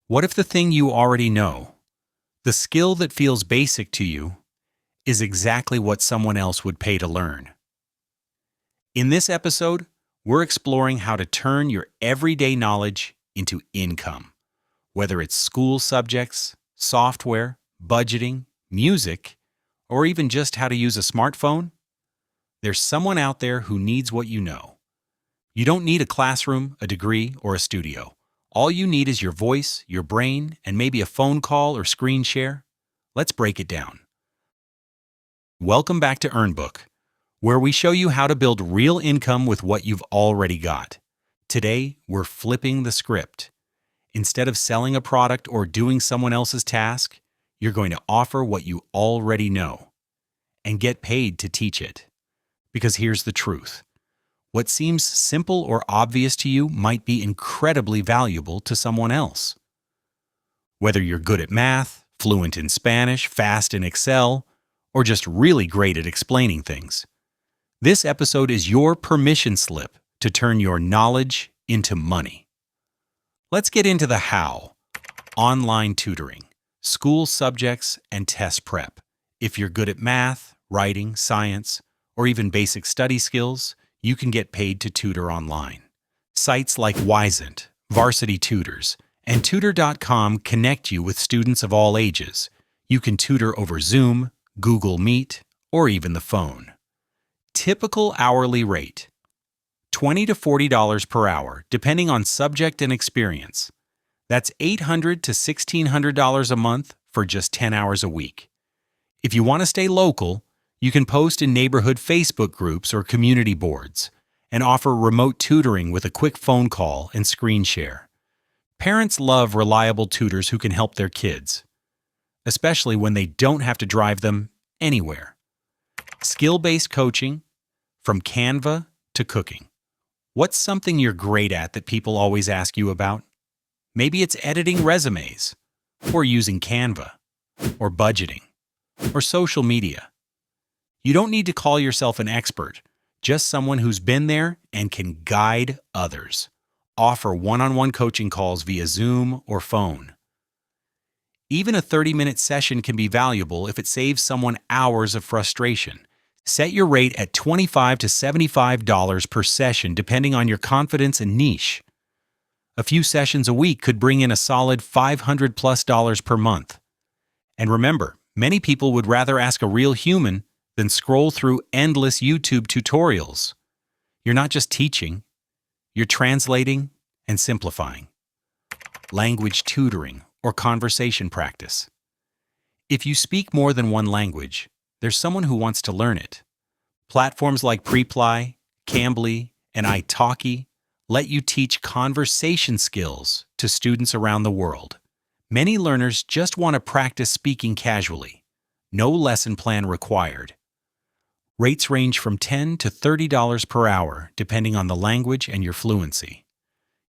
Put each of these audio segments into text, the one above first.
What if the thing you already know, the skill that feels basic to you, is exactly what someone else would pay to learn? In this episode, we're exploring how to turn your everyday knowledge into income, whether it's school subjects, software, budgeting, music, or even just how to use a smartphone. There's someone out there who needs what you know. You don't need a classroom, a degree, or a studio. All you need is your voice, your brain, and maybe a phone call or screen share. Let's break it down. Welcome back to EarnBook, where we show you how to build real income with what you've already got. Today, we're flipping the script. Instead of selling a product or doing someone else's task, you're going to offer what you already know and get paid to teach it. Because here's the truth. What seems simple or obvious to you might be incredibly valuable to someone else. Whether you're good at math, fluent in Spanish, fast in Excel, or just really great at explaining things, this episode is your permission slip to turn your knowledge into money. Let's get into the how. Online tutoring, school subjects, and test prep. If you're good at math, writing, science, or even basic study skills, you can get paid to tutor online. Sites like Wisent, Varsity Tutors, and Tutor.com connect you with students of all ages. You can tutor over Zoom, Google Meet, or even the phone. Typical hourly rate: $20 to $40 per hour, depending on subject and experience. That's $800 to $1,600 a month for just 10 hours a week. If you want to stay local, you can post in neighborhood Facebook groups or community boards and offer remote tutoring with a quick phone call and screen share. Parents love reliable tutors who can help their kids, especially when they don't have to drive them anywhere. Skill-based coaching, from Canva to cooking. What's something you're great at that people always ask you about? Maybe it's editing resumes, or using Canva, or budgeting, or social media. You don't need to call yourself an expert, just someone who's been there and can guide others. Offer one-on-one coaching calls via Zoom or phone. Even a 30-minute session can be valuable if it saves someone hours of frustration. Set your rate at $25 to $75 per session, depending on your confidence and niche. A few sessions a week could bring in a solid $500+ per month. And remember, many people would rather ask a real human than scroll through endless YouTube tutorials. You're not just teaching, you're translating and simplifying. Language tutoring or conversation practice. If you speak more than one language, there's someone who wants to learn it. Platforms like Preply, Cambly, and italki let you teach conversation skills to students around the world. Many learners just want to practice speaking casually. No lesson plan required. Rates range from $10 to $30 per hour, depending on the language and your fluency.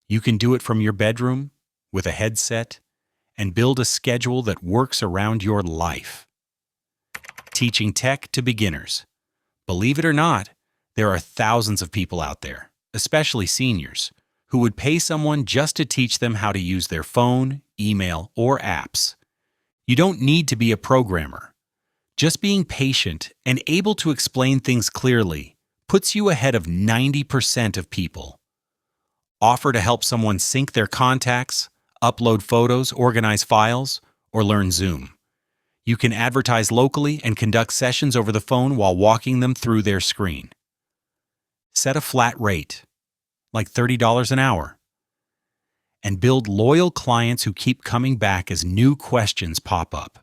You can do it from your bedroom, with a headset, and build a schedule that works around your life. Teaching tech to beginners. Believe it or not, there are thousands of people out there, especially seniors, who would pay someone just to teach them how to use their phone, email, or apps. You don't need to be a programmer. Just being patient and able to explain things clearly puts you ahead of 90% of people. Offer to help someone sync their contacts, upload photos, organize files, or learn Zoom. You can advertise locally and conduct sessions over the phone while walking them through their screen. Set a flat rate, like $30 an hour, and build loyal clients who keep coming back as new questions pop up.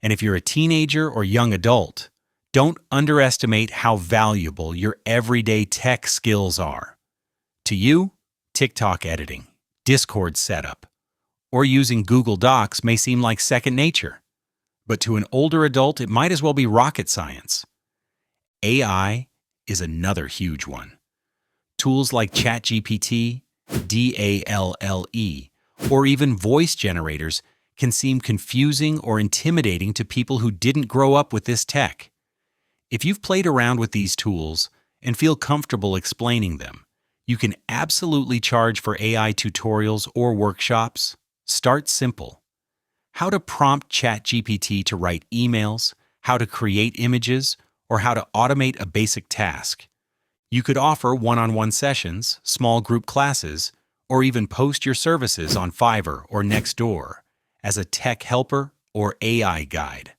And if you're a teenager or young adult, don't underestimate how valuable your everyday tech skills are. To you, TikTok editing, Discord setup, or using Google Docs may seem like second nature. But to an older adult, it might as well be rocket science. AI is another huge one. Tools like ChatGPT, DALLE, or even voice generators can seem confusing or intimidating to people who didn't grow up with this tech. If you've played around with these tools and feel comfortable explaining them, you can absolutely charge for AI tutorials or workshops Start simple. How to prompt ChatGPT to write emails, how to create images, or how to automate a basic task. You could offer one-on-one sessions, small group classes, or even post your services on Fiverr or Nextdoor as a tech helper or AI guide.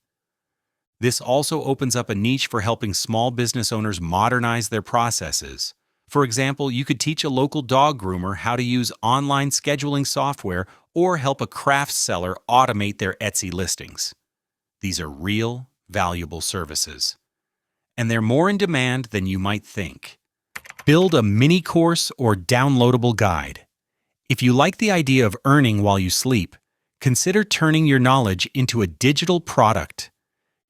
This also opens up a niche for helping small business owners modernize their processes. For example, you could teach a local dog groomer how to use online scheduling software or help a crafts seller automate their Etsy listings. These are real, valuable services. And they're more in demand than you might think. Build a mini course or downloadable guide. If you like the idea of earning while you sleep, consider turning your knowledge into a digital product.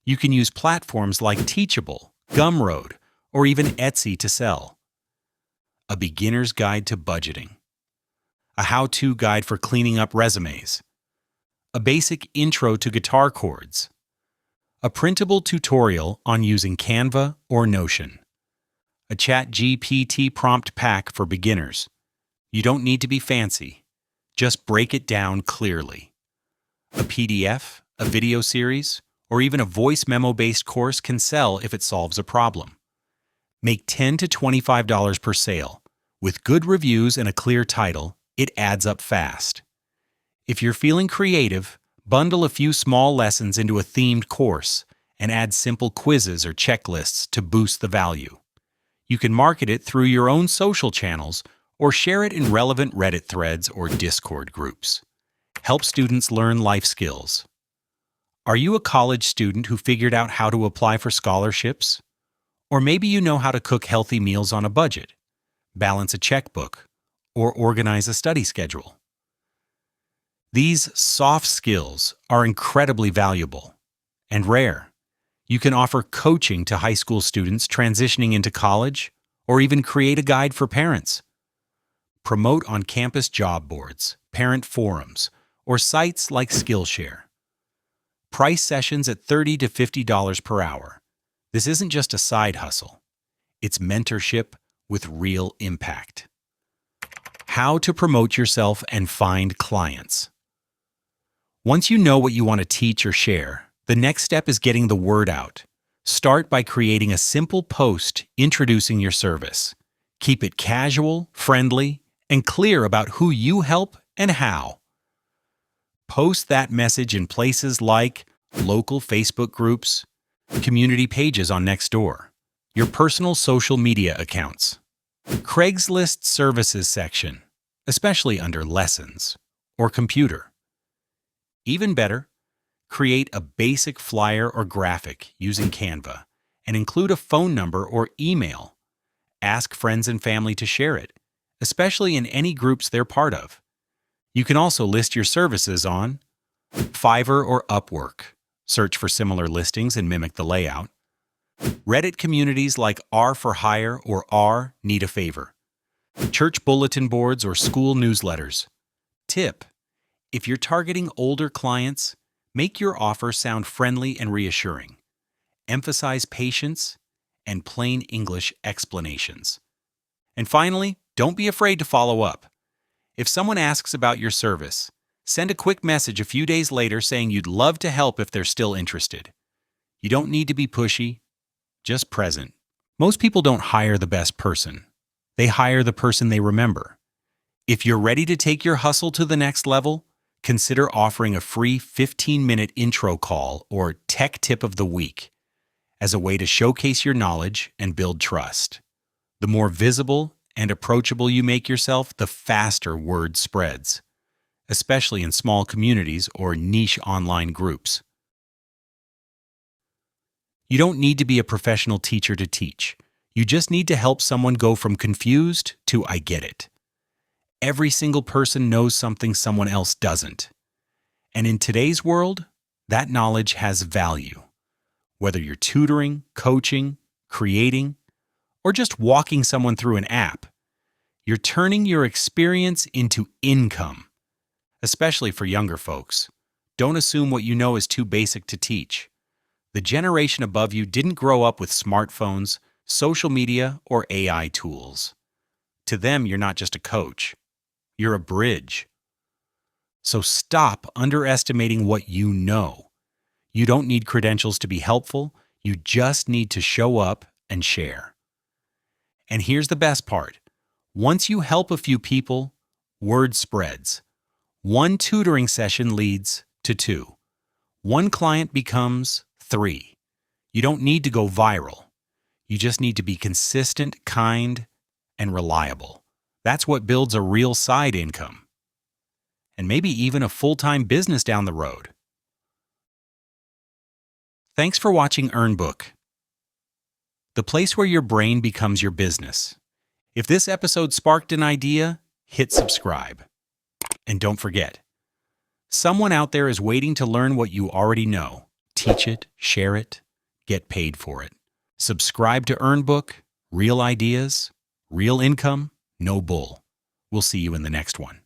You can use platforms like Teachable, Gumroad, or even Etsy to sell. A beginner's guide to budgeting. A how-to guide for cleaning up resumes. A basic intro to guitar chords. A printable tutorial on using Canva or Notion. A ChatGPT prompt pack for beginners. You don't need to be fancy. Just break it down clearly. A PDF, a video series, or even a voice memo-based course can sell if it solves a problem. Make $10 to $25 per sale. With good reviews and a clear title, it adds up fast. If you're feeling creative, bundle a few small lessons into a themed course and add simple quizzes or checklists to boost the value. You can market it through your own social channels or share it in relevant Reddit threads or Discord groups. Help students learn life skills. Are you a college student who figured out how to apply for scholarships? Or maybe you know how to cook healthy meals on a budget, balance a checkbook, or organize a study schedule. These soft skills are incredibly valuable and rare. You can offer coaching to high school students transitioning into college, or even create a guide for parents. Promote on campus job boards, parent forums, or sites like Skillshare. Price sessions at $30 to $50 per hour. This isn't just a side hustle. It's mentorship with real impact. How to promote yourself and find clients. Once you know what you want to teach or share, the next step is getting the word out. Start by creating a simple post introducing your service. Keep it casual, friendly, and clear about who you help and how. Post that message in places like local Facebook groups, community pages on Nextdoor, your personal social media accounts, Craigslist services section, especially under lessons, or computer. Even better, create a basic flyer or graphic using Canva and include a phone number or email. Ask friends and family to share it, especially in any groups they're part of. You can also list your services on Fiverr or Upwork. Search for similar listings and mimic the layout. Reddit communities like R for Hire or R Need a Favor. Church bulletin boards or school newsletters. Tip: if you're targeting older clients, make your offer sound friendly and reassuring. Emphasize patience and plain English explanations. And finally, don't be afraid to follow up. If someone asks about your service, send a quick message a few days later saying you'd love to help if they're still interested. You don't need to be pushy, just present. Most people don't hire the best person. They hire the person they remember. If you're ready to take your hustle to the next level, consider offering a free 15-minute intro call or tech tip of the week as a way to showcase your knowledge and build trust. The more visible and approachable you make yourself, the faster word spreads, especially in small communities or niche online groups. You don't need to be a professional teacher to teach. You just need to help someone go from confused to I get it. Every single person knows something someone else doesn't. And in today's world, that knowledge has value. Whether you're tutoring, coaching, creating, or just walking someone through an app, you're turning your experience into income. Especially for younger folks. Don't assume what you know is too basic to teach. The generation above you didn't grow up with smartphones, social media, or AI tools. To them, you're not just a coach. You're a bridge. So stop underestimating what you know. You don't need credentials to be helpful. You just need to show up and share. And here's the best part. Once you help a few people, word spreads. One tutoring session leads to 2. One client becomes 3. You don't need to go viral. You just need to be consistent, kind, and reliable. That's what builds a real side income. And maybe even a full-time business down the road. Thanks for watching EarnBook, the place where your brain becomes your business. If this episode sparked an idea, hit subscribe. And don't forget, someone out there is waiting to learn what you already know. Teach it, share it, get paid for it. Subscribe to EarnBook, real ideas, real income, no bull. We'll see you in the next one.